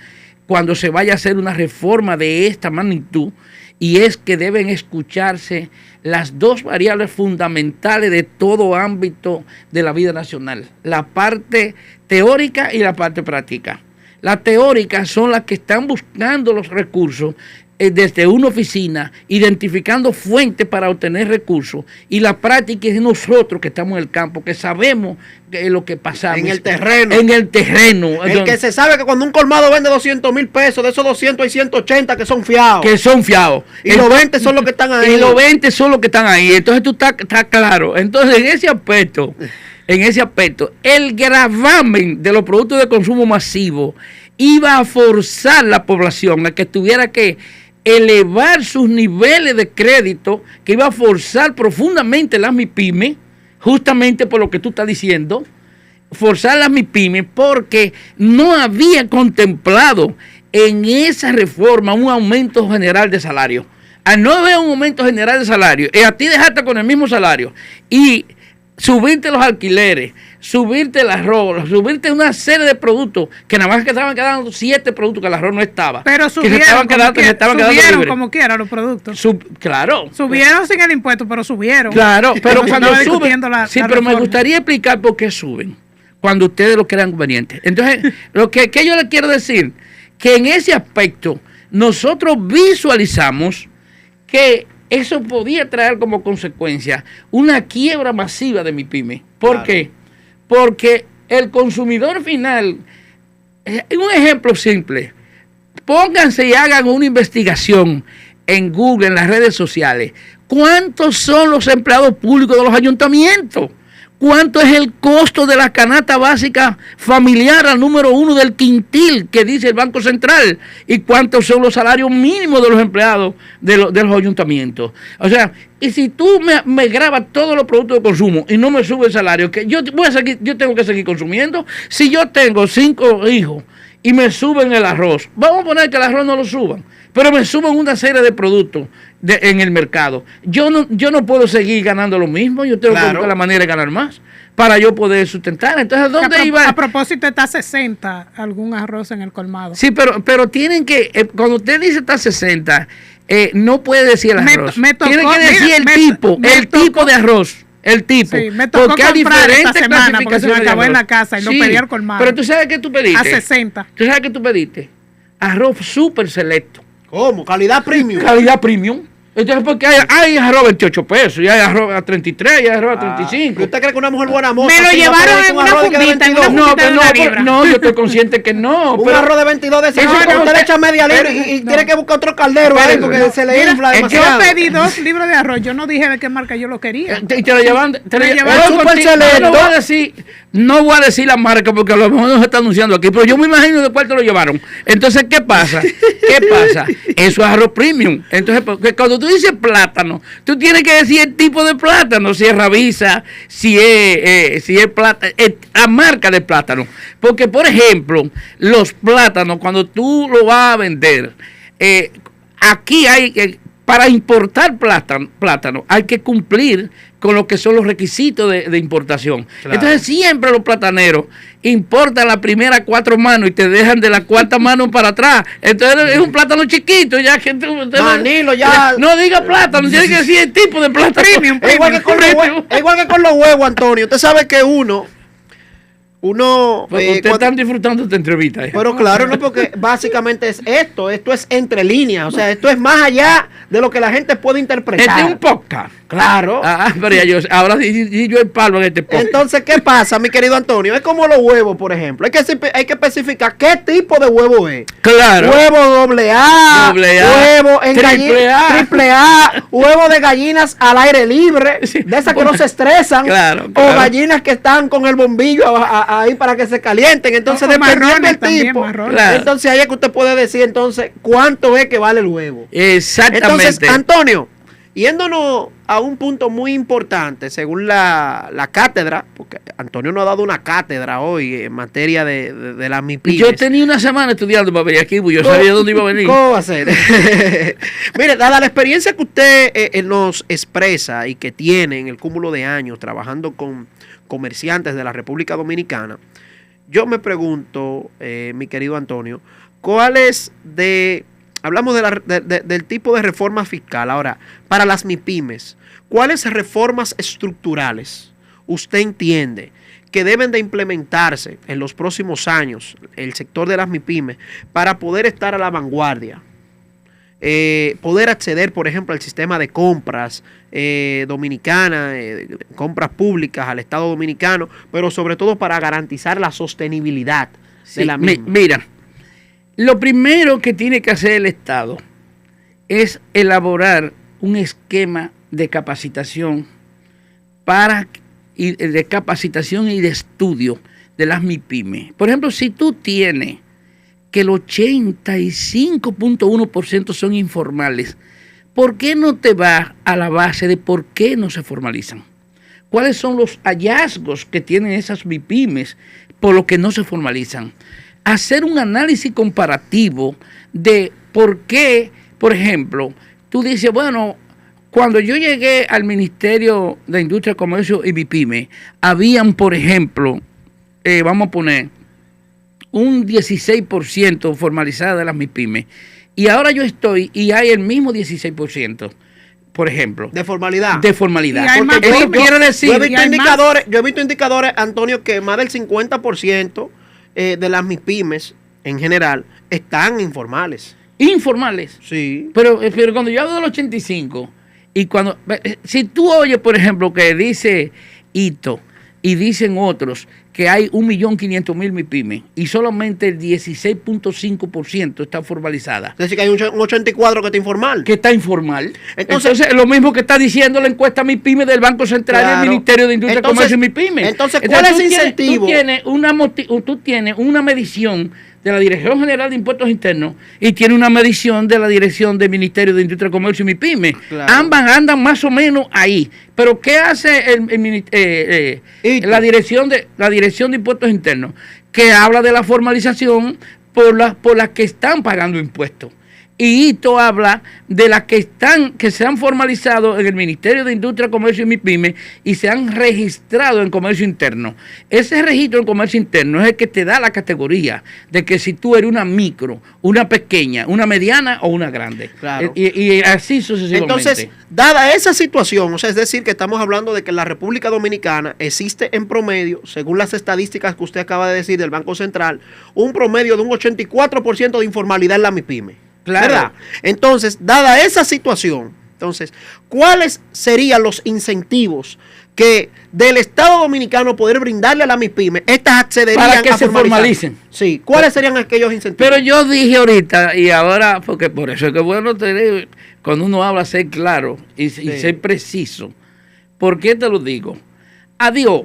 cuando se vaya a hacer una reforma de esta magnitud, y es que deben escucharse las 2 variables fundamentales de todo ámbito de la vida nacional, la parte teórica y la parte práctica. Las teóricas son las que están buscando los recursos desde una oficina, identificando fuentes para obtener recursos, y la práctica es nosotros que estamos en el campo, que sabemos lo que pasamos. En el terreno. En el terreno. El que se sabe que cuando un colmado vende 200,000 pesos, de esos 200 hay 180 que son fiados. Que son fiados. Y los 20 son los que están ahí. Y los 20 son los que están ahí. Entonces tú estás claro. Entonces en ese aspecto, el gravamen de los productos de consumo masivo iba a forzar la población a que tuviera que elevar sus niveles de crédito, que iba a forzar profundamente las MIPYME, justamente por lo que tú estás diciendo, forzar las MIPYME, porque no había contemplado en esa reforma un aumento general de salario. Al no haber un aumento general de salario, y a ti dejarte con el mismo salario, y subirte los alquileres, subirte el arroz, subirte una serie de productos que nada más que estaban quedando 7 productos que el arroz no estaba. Pero subieron, como quiera los productos. Claro. Subieron sin el impuesto, pero subieron. Claro, pero cuando suben. Pero reforma. Me gustaría explicar por qué suben, cuando ustedes lo crean conveniente. Entonces, lo que yo les quiero decir, que en ese aspecto nosotros visualizamos que eso podía traer como consecuencia una quiebra masiva de MIPYME. ¿Por qué? Porque el consumidor final, un ejemplo simple, pónganse y hagan una investigación en Google, en las redes sociales. ¿Cuántos son los empleados públicos de los ayuntamientos? ¿Cuánto es el costo de la canasta básica familiar al número 1 del quintil que dice el Banco Central? ¿Y cuántos son los salarios mínimos de los empleados de los ayuntamientos? O sea, y si tú me grabas todos los productos de consumo y no me sube el salario, que yo tengo que seguir consumiendo. Si yo tengo 5 hijos y me suben el arroz, vamos a poner que el arroz no lo suban, pero me suben una serie de productos en el mercado. Yo no puedo seguir ganando lo mismo, yo tengo que buscar la manera de ganar más para yo poder sustentar. Entonces, ¿dónde iba? A propósito, está 60 algún arroz en el colmado. Sí, pero tienen que, cuando usted dice está 60, no puede decir el arroz. Tiene que decir el tipo de arroz. El tipo. Sí, me tocó porque hay diferentes semana porque se me acabó en la casa y lo pedí al colmado. Pero tú sabes que tú pediste. A 60. ¿Tú sabes que tú pediste? Arroz súper selecto. ¿Cómo? Calidad premium. Calidad premium. Entonces, porque hay arroz a 28 pesos, y hay arroz a 33, y hay arroz a 35. ¿Usted cree que una mujer buena moza? Me lo llevaron en una fundita, No, yo estoy consciente que no. Un pero arroz de 22 de ese, Eso usted no, le echa media libra y tiene que buscar otro caldero ahí porque se le infla Yo demasiado. pedí 2 libros de arroz. Yo no dije de qué marca yo lo quería. y te lo llevan, no voy a decir la marca porque a lo mejor no se está anunciando aquí, pero yo me imagino de cuál te lo llevaron. Entonces, ¿qué pasa? Eso es arroz premium. Entonces, porque cuando tú dices plátano, tú tienes que decir el tipo de plátano, si es Ravisa, si es plátano, la marca de plátano. Porque, por ejemplo, los plátanos, cuando tú lo vas a vender, aquí hay, para importar plátano, hay que cumplir con lo que son los requisitos de importación. Claro. Entonces siempre los plataneros importan las primeras 4 manos y te dejan de la 4ª mano para atrás. Entonces es un plátano chiquito, ya que Manilo, ya. No diga plátano, tiene que decir el tipo de plátano. Es igual que con los huevos, Antonio. Usted sabe que uno ustedes están disfrutando esta entrevista. Pero claro, no, porque básicamente es esto es entre líneas, o sea, esto es más allá de lo que la gente puede interpretar. Este es un podcast. Claro. Pero ya ahora sí yo el palo en este podcast. Entonces, ¿qué pasa, mi querido Antonio? Es como los huevos, por ejemplo. Hay que especificar qué tipo de huevo es. Claro. Huevo AA, huevo en triple A, huevo de gallinas al aire libre, de esas que no se estresan, claro. O gallinas que están con el bombillo ahí para que se calienten. Entonces, dependiendo del tipo, claro. Entonces ahí es que usted puede decir entonces cuánto es que vale el huevo. Exactamente. Entonces, Antonio, yéndonos a un punto muy importante, según la cátedra, porque Antonio nos ha dado una cátedra hoy en materia de las MIPIMES. Yo tenía una semana estudiando para venir aquí, yo sabía dónde iba a venir. ¿Cómo va a ser? Mire, dada la experiencia que usted nos expresa y que tiene en el cúmulo de años trabajando con comerciantes de la República Dominicana, yo me pregunto, mi querido Antonio, hablamos del tipo de reforma fiscal. Ahora, para las MIPIMES, ¿cuáles reformas estructurales usted entiende que deben de implementarse en los próximos años, el sector de las MIPIMES, para poder estar a la vanguardia? Poder acceder, por ejemplo, al sistema de compras dominicana, compras públicas al Estado dominicano, pero sobre todo para garantizar la sostenibilidad de la misma. Mira, lo primero que tiene que hacer el Estado es elaborar un esquema de capacitación y de estudio de las MIPIMES. Por ejemplo, si tú tienes que el 85.1% son informales, ¿por qué no te vas a la base de por qué no se formalizan? ¿Cuáles son los hallazgos que tienen esas MIPIMES por lo que no se formalizan? Hacer un análisis comparativo de por qué, por ejemplo, tú dices, bueno, cuando yo llegué al Ministerio de Industria, Comercio y MIPIME, habían, por ejemplo, vamos a poner, un 16% formalizada de las MIPIMES, y ahora yo estoy y hay el mismo 16%. Por ejemplo. De formalidad. De formalidad. Porque eso quiere decir. Yo he visto indicadores, Antonio, que más del 50% de las MIPIMES en general están informales. Informales. Sí. Pero cuando yo hablo del 85, y cuando. Si tú oyes, por ejemplo, que dice Ito y dicen otros que hay 1.500.000 MIPIMES y solamente el 16.5% está formalizada. Es decir, que hay un 84% que está informal. Que está informal. Entonces lo mismo que está diciendo la encuesta MIPIME del Banco Central y del Ministerio de Industria, Comercio y MIPIMES. Entonces, ¿cuál es el incentivo? Tú tienes una medición de la Dirección General de Impuestos Internos y tiene una medición de la Dirección del Ministerio de Industria, Comercio y MIPIMES. Claro. Ambas andan más o menos ahí. Pero ¿qué hace la Dirección de Impuestos Internos? Que habla de la formalización por las que están pagando impuestos. Y Ito habla de las que se han formalizado en el Ministerio de Industria, Comercio y MIPIMES y se han registrado en comercio interno. Ese registro en comercio interno es el que te da la categoría de que si tú eres una micro, una pequeña, una mediana o una grande. Claro. Y así sucesivamente. Entonces, dada esa situación, o sea, es decir, que estamos hablando de que en la República Dominicana existe en promedio, según las estadísticas que usted acaba de decir del Banco Central, un promedio de un 84% de informalidad en la MIPIME. Claro. ¿Verdad? Entonces, dada esa situación, Entonces, ¿cuáles serían los incentivos que del Estado Dominicano poder brindarle a la MIPYME? Estas accederían para que a se formalicen. Sí, ¿cuáles serían aquellos incentivos? Pero yo dije ahorita, y ahora, porque por eso es que bueno tener, cuando uno habla, ser claro y ser preciso. ¿Por qué te lo digo? Adiós,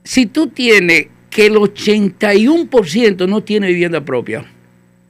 si tú tienes que el 81% no tiene vivienda propia,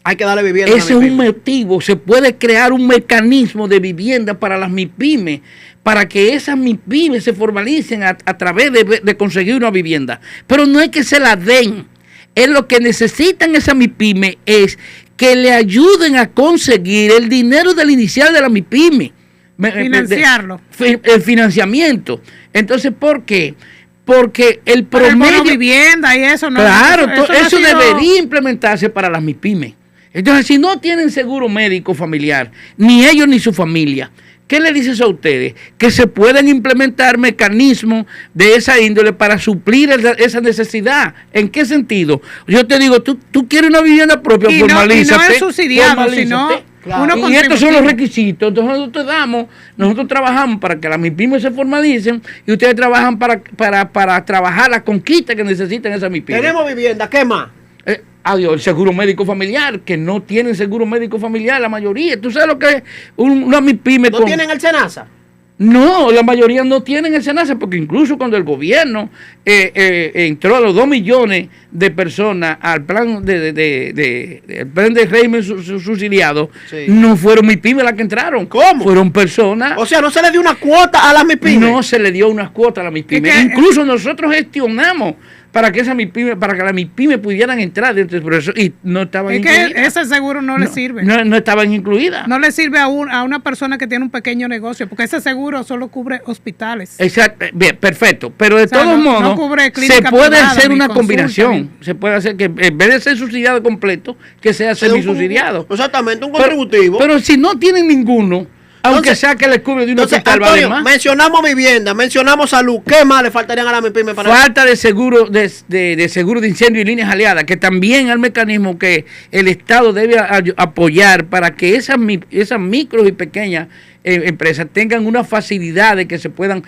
hay que darle vivienda. Ese es un motivo. Se puede crear un mecanismo de vivienda para las MIPYME, para que esas MIPYME se formalicen a través de conseguir una vivienda. Pero no es que se la den. Es lo que necesitan esas MIPYME es que le ayuden a conseguir el dinero del inicial de la MIPYME. Financiarlo. El financiamiento. Entonces, ¿por qué? Porque el promedio... vivienda y eso no... Claro, eso debería implementarse para las MIPYME. Entonces, si no tienen seguro médico familiar, ni ellos ni su familia, ¿qué le dices a ustedes? Que se pueden implementar mecanismos de esa índole para suplir esa necesidad. ¿En qué sentido? Yo te digo, tú quieres una vivienda propia, formalízate. Y no es subsidiado, sino... Claro. Y estos son los requisitos. Entonces nosotros trabajamos para que las MIPYME se formalicen y ustedes trabajan para trabajar la conquista que necesitan esas MIPYME. Tenemos vivienda, ¿qué más? Adiós, el seguro médico familiar, que no tienen seguro médico familiar, la mayoría. ¿Tú sabes lo que es una MIPYME? ¿No tienen el SENASA? No, la mayoría no tienen el SENASA, porque incluso cuando el gobierno entró a los 2 millones de personas al plan el plan de régimen subsidiado, sí, no fueron MIPYME las que entraron. ¿Cómo? Fueron personas. O sea, no se le dio una cuota a las MIPYME. No se le dio una cuota a las MIPYME. Incluso nosotros gestionamos para que las MIPYME pudieran entrar dentro del proceso y no estaban incluidas. Que ese seguro no le sirve. No estaban incluidas. No le sirve a una persona que tiene un pequeño negocio, porque ese seguro solo cubre hospitales. Exacto, bien, perfecto. Pero de todos modos, se puede hacer una combinación. Se puede hacer que en vez de ser subsidiado completo, que sea semisubsidiado. Exactamente, un contributivo. Pero si no tienen ninguno, aunque sea que le cubre de un hospital, vale más. Mencionamos vivienda, mencionamos salud. ¿Qué más le faltarían a la MIPYME para falta de seguro de seguro de incendio y líneas aliadas, que también es el mecanismo que el Estado debe apoyar para que esas micro y pequeñas empresas tengan una facilidad de que se puedan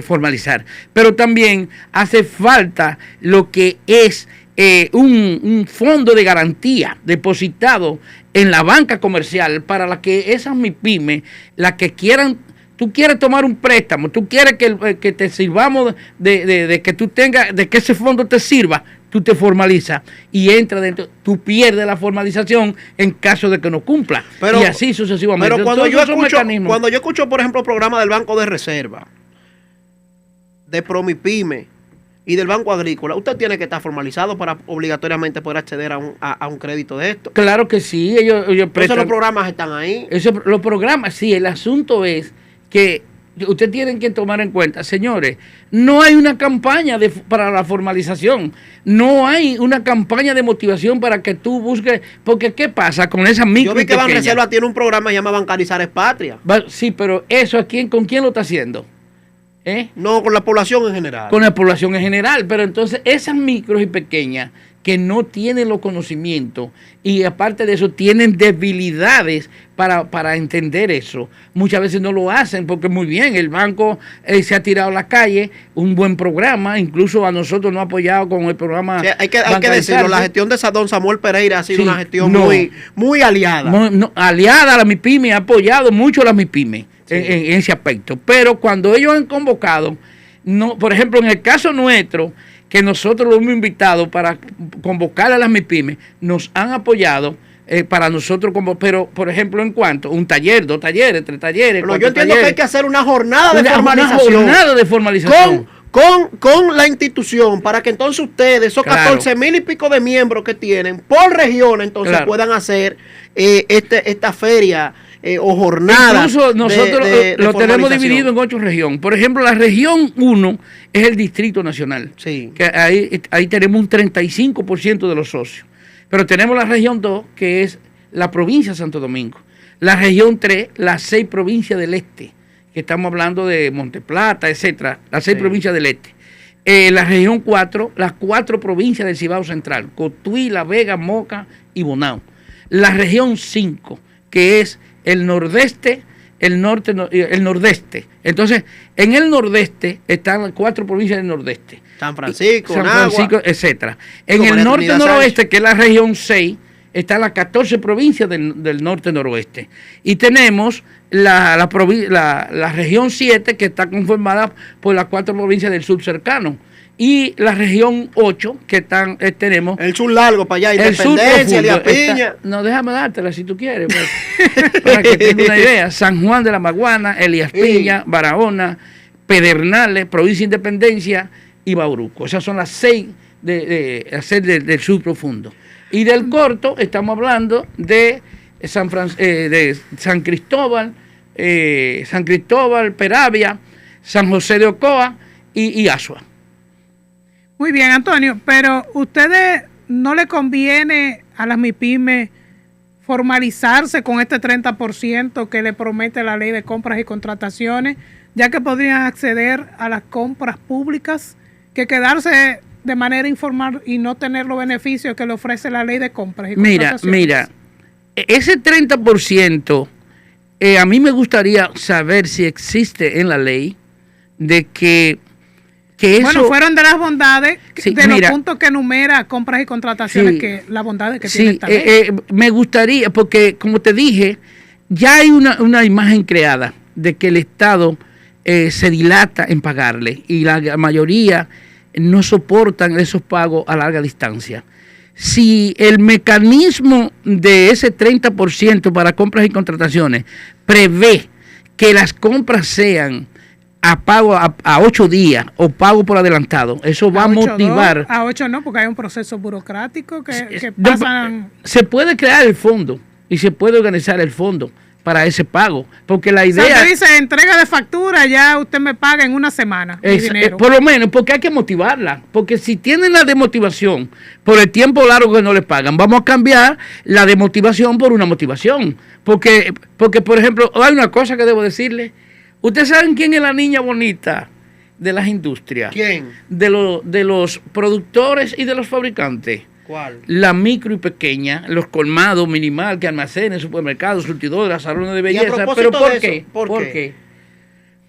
formalizar. Pero también hace falta lo que es un fondo de garantía depositado en la banca comercial para la que esas MIPYME, las que quieran, tú quieres tomar un préstamo, tú quieres que te sirvamos de que tú tengas, de que ese fondo te sirva, tú te formalizas y entra dentro, tú pierdes la formalización en caso de que no cumpla. Pero, y así sucesivamente. Pero cuando yo escucho, por ejemplo, el programa del Banco de Reserva, de ProMIPYME y del Banco Agrícola, usted tiene que estar formalizado para obligatoriamente poder acceder a un crédito de esto. Claro que sí, ellos prestan. Los programas están ahí. Los programas, sí, el asunto es que ustedes tienen que tomar en cuenta, señores, no hay una campaña para la formalización, no hay una campaña de motivación para que tú busques, porque ¿qué pasa con esas micro? Yo vi que Banreserva tiene un programa llamado Bancarizar es Patria. Sí, pero eso ¿con quién lo está haciendo? No, con la población en general. Con la población en general, pero entonces esas micros y pequeñas que no tienen los conocimientos y aparte de eso tienen debilidades para entender eso, muchas veces no lo hacen porque muy bien, el banco se ha tirado a la calle, un buen programa, incluso a nosotros nos ha apoyado con el programa. Sí, hay que decirlo, la gestión de don Samuel Pereira ha sido una gestión muy aliada. Aliada a la MIPYME, ha apoyado mucho a la MIPYME. Sí. En ese aspecto, pero cuando ellos han convocado, no, por ejemplo, en el caso nuestro, que nosotros lo hemos invitado para convocar a las MIPYME, nos han apoyado para nosotros, pero por ejemplo, en cuanto un taller, 2 talleres, 3 talleres. Pero yo entiendo que hay que hacer una jornada de formalización. Con la institución, para que entonces ustedes, esos 14,000 y pico de miembros que tienen por región, entonces puedan hacer esta feria o jornada. Incluso nosotros lo tenemos dividido en 8 regiones. Por ejemplo, la región 1 es el Distrito Nacional. Sí. Que ahí tenemos un 35% de los socios. Pero tenemos la región 2, que es la provincia de Santo Domingo. La región 3, las 6 provincias del este, que estamos hablando de Monteplata, etcétera, las 6 provincias del este. La región 4, las 4 provincias del Cibao Central, Cotuí, La Vega, Moca y Bonao. La región 5, que es el nordeste, el norte, el nordeste. Entonces, en el nordeste están las 4 provincias del nordeste. San Francisco, etcétera. En el norte noroeste, que es la región 6, están las 14 provincias del norte noroeste. Y tenemos la región 7, que está conformada por las 4 provincias del sur cercano. Y la región 8, que tenemos... El sur largo para allá, Independencia, Elías Piña. No, déjame dártela si tú quieres, para que tengas una idea. Sur Juan de la Maguana, Elías Piña, Barahona, Pedernales, Provincia Independencia y Bauruco. Esas son las 6 del sur profundo. Y del corto estamos hablando de San Cristóbal, Peravia, San José de Ocoa y Asua. Muy bien, Antonio, pero ¿ustedes no le conviene a las MIPYME formalizarse con este 30% que le promete la ley de compras y contrataciones, ya que podrían acceder a las compras públicas, que quedarse de manera informal y no tener los beneficios que le ofrece la ley de compras y contrataciones? Mira, ese 30%, a mí me gustaría saber si existe en la ley de que bueno, fueron de las bondades, los puntos que enumera compras y contrataciones, que las bondades que tiene esta ley. Me gustaría, porque como te dije, ya hay una imagen creada de que el Estado se dilata en pagarle y la mayoría no soportan esos pagos a larga distancia. Si el mecanismo de ese 30% para compras y contrataciones prevé que las compras sean a pago a 8 días o pago por adelantado, eso va a motivar. A 8 no, porque hay un proceso burocrático que pasan. Se puede crear el fondo y se puede organizar el fondo para ese pago, porque la idea... O sea, dice, entrega de factura, ya usted me paga en una semana. Por lo menos, porque hay que motivarla, porque si tienen la demotivación por el tiempo largo que no le pagan, vamos a cambiar la demotivación por una motivación, porque por ejemplo, hay una cosa que debo decirle. ¿Ustedes saben quién es la niña bonita de las industrias? ¿Quién? De los productores y de los fabricantes. ¿Cuál? La micro y pequeña, los colmados minimal que almacenes, supermercados, surtidores, salones de belleza. ¿Pero por qué? ¿Por qué?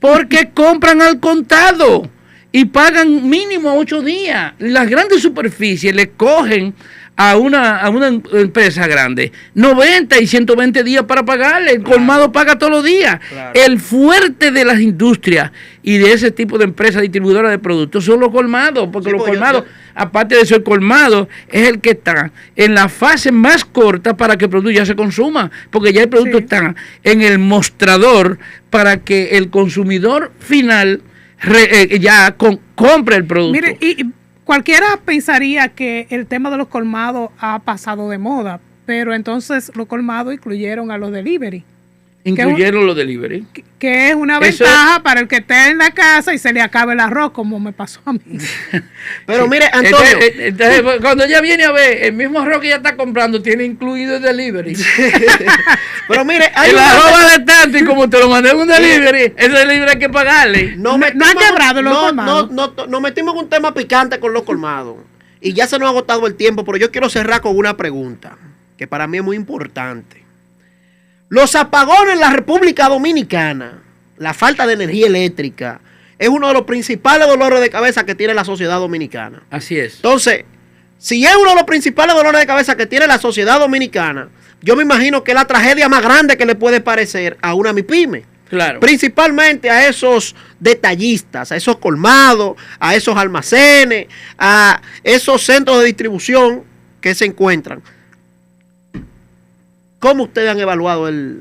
Porque compran al contado y pagan mínimo 8 días. Las grandes superficies le cogen a una empresa grande 90 y 120 días para pagarle. El colmado paga todos los días. Claro. El fuerte de las industrias y de ese tipo de empresas distribuidoras de productos son los colmados, porque los colmados, aparte de ser colmado, es el que está en la fase más corta para que el producto ya se consuma, porque ya el producto está en el mostrador para que el consumidor final compre el producto. Mire, y cualquiera pensaría que el tema de los colmados ha pasado de moda, pero entonces los colmados incluyeron a los delivery. Incluyeron los delivery. Que es una ventaja para el que esté en la casa y se le acabe el arroz, como me pasó a mí. Pero mire, Antonio. Entonces, cuando ella viene a ver, el mismo arroz que ella está comprando tiene incluido el delivery. Pero mire, hay el arroz vale tanto y como te lo mandé en un delivery, ese delivery hay que pagarle. No ha quebrado los colmados. Nos metimos en un tema picante con los colmados. Y ya se nos ha agotado el tiempo, pero yo quiero cerrar con una pregunta que para mí es muy importante. Los apagones en la República Dominicana, la falta de energía eléctrica, es uno de los principales dolores de cabeza que tiene la sociedad dominicana. Así es. Entonces, si es uno de los principales dolores de cabeza que tiene la sociedad dominicana, yo me imagino que es la tragedia más grande que le puede parecer a una MIPYME. Claro. Principalmente a esos detallistas, a esos colmados, a esos almacenes, a esos centros de distribución que se encuentran. ¿Cómo ustedes han evaluado el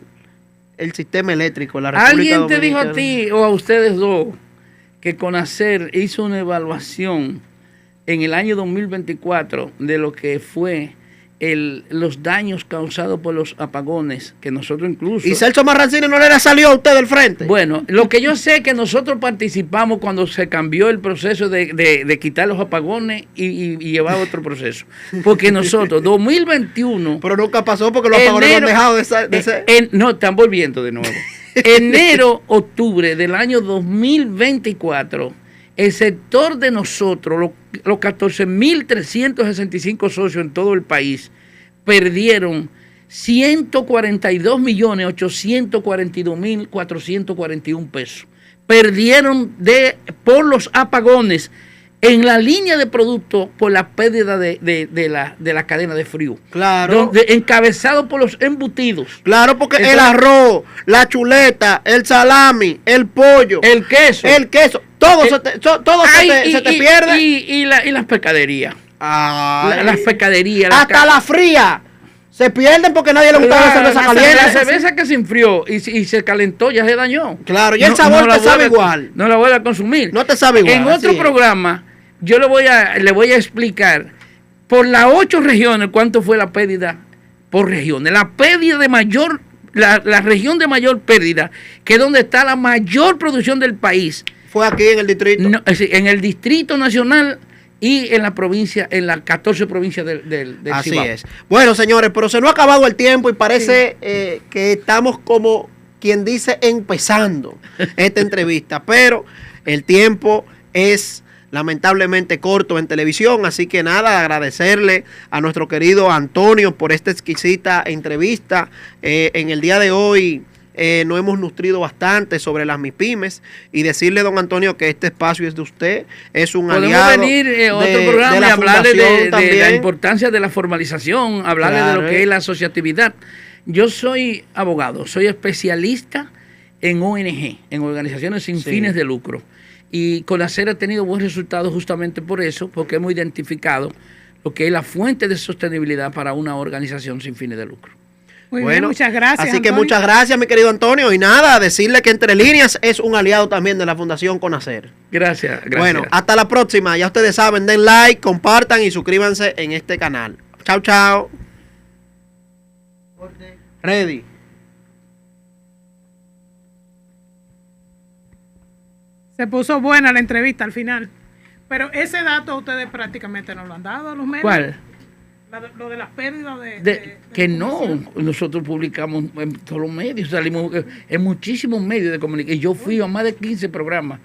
sistema eléctrico en la República Dominicana? ¿Alguien te dijo a ti o a ustedes dos que CONACER hizo una evaluación en el año 2024 de lo que fue los daños causados por los apagones, que nosotros incluso... ¿Y Celso Marrancini no le salió a usted del frente? Bueno, lo que yo sé es que nosotros participamos cuando se cambió el proceso de quitar los apagones y llevar otro proceso. Porque nosotros, 2021... Pero nunca pasó porque los apagones no han dejado de ser... No, están volviendo de nuevo. Enero, octubre del año 2024... el sector de nosotros, los 14.365 socios en todo el país, perdieron 142.842.441 pesos. Perdieron por los apagones en la línea de productos por la pérdida de la cadena de frío. Claro. Encabezado por los embutidos. Claro, porque el arroz, la chuleta, el salami, el pollo, el queso, todo se te pierde. Y las pescaderías. Las pescaderías. Hasta la fría. Se pierden porque nadie le gusta la cerveza caliente. La cerveza que se enfrió y se calentó ya se dañó. Claro, y el sabor te sabe igual. No la voy a consumir. No te sabe igual. En otro programa, yo le voy a explicar por las 8 regiones cuánto fue la pérdida por regiones. La pérdida de mayor, la región de mayor pérdida, que es donde está la mayor producción del país. Fue aquí en el distrito. No, es decir, en el Distrito Nacional y en la provincia, en las 14 provincias del Así Cibao. es. Bueno, señores, pero se nos ha acabado el tiempo y parece que estamos como quien dice empezando esta entrevista, pero el tiempo es lamentablemente corto en televisión, así que nada, agradecerle a nuestro querido Antonio por esta exquisita entrevista. En el día de hoy nos hemos nutrido bastante sobre las MIPYMES y decirle, don Antonio, que este espacio es de usted, es un aliado. Podemos venir otro programa y hablarle de la importancia de la formalización, hablarle de lo que es la asociatividad. Yo soy abogado, soy especialista en ONG, en organizaciones sin fines de lucro. Y CONACER ha tenido buenos resultados justamente por eso, porque hemos identificado lo que es la fuente de sostenibilidad para una organización sin fines de lucro. Muy bien, muchas gracias. Así que muchas gracias, mi querido Antonio. Y nada, decirle que Entre Líneas es un aliado también de la Fundación CONACER. Gracias. Bueno, hasta la próxima. Ya ustedes saben, den like, compartan y suscríbanse en este canal. Chao, chao. Ready. Se puso buena la entrevista al final. Pero ese dato ustedes prácticamente nos lo han dado a los medios. ¿Cuál? Lo de las pérdidas que no, nosotros publicamos en todos los medios, salimos en muchísimos medios de comunicación. Yo fui a más de 15 programas